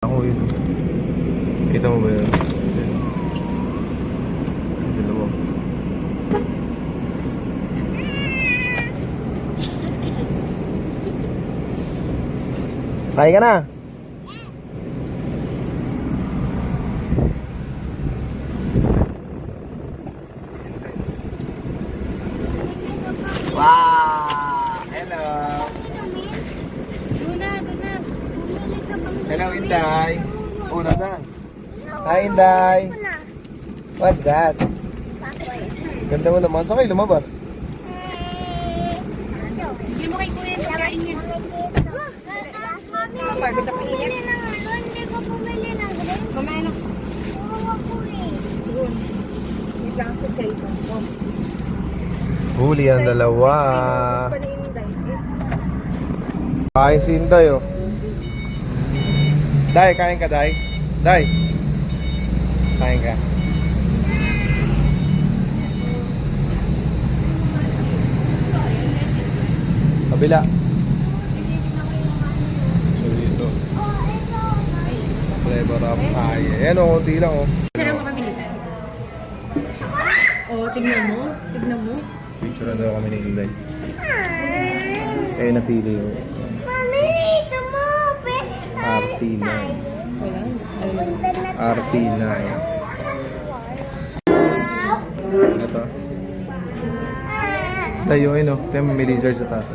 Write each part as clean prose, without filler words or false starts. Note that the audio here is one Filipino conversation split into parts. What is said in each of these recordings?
Ako yun. Kita mo ba yun? Dalawa. Sakay ka na! Wow! Hello! Duna. Bumili ka pang Hello, Inday! Una na! Hi, Inday! What's that? Ganda mo naman. Saan kayo lumabas? Hindi mo kay kuya pagkain niya. Pagod na kainit. Hindi ko pumili ng green. Kumain ako. Oo, ako eh. Doon. Wait lang sa cellphone ko. Huli ang dalawa. Gusto pa ni Inday. Kain si Inday, oh. Day, kain ka, Day. Day. Kain ka. Kabila. So, dito. Flavor of pie. Ayan, oh. Kunti lang, oh. Picture mo kami nila. Oh, tignan mo. Tignan mo. Picture na daw kami ni Inday. Eh, napili ko. Mami, ito mo. RT9. Wala. Ayun. RT9. Ito. Tayo, yun, oh. Ito may lizard sa taas.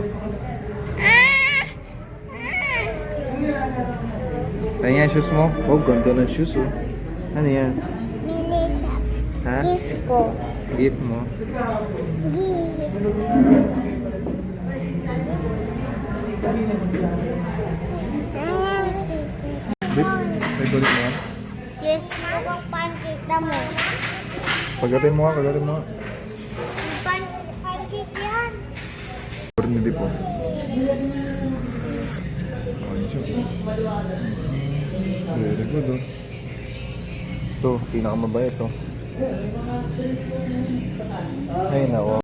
Saan yan, shoes mo? Oh, ganda ng shoes, oh. Ano yan? Mili sa Ha? gift ko. Gift mo? Bit, may gulit mo. Yes, mabang pancake mo. Pagatin mo, pagatin mo. Pancake yan. Hindi po. Ayun siya. Very good, oh. Ito, pinakamabait, oh. Ay, nako.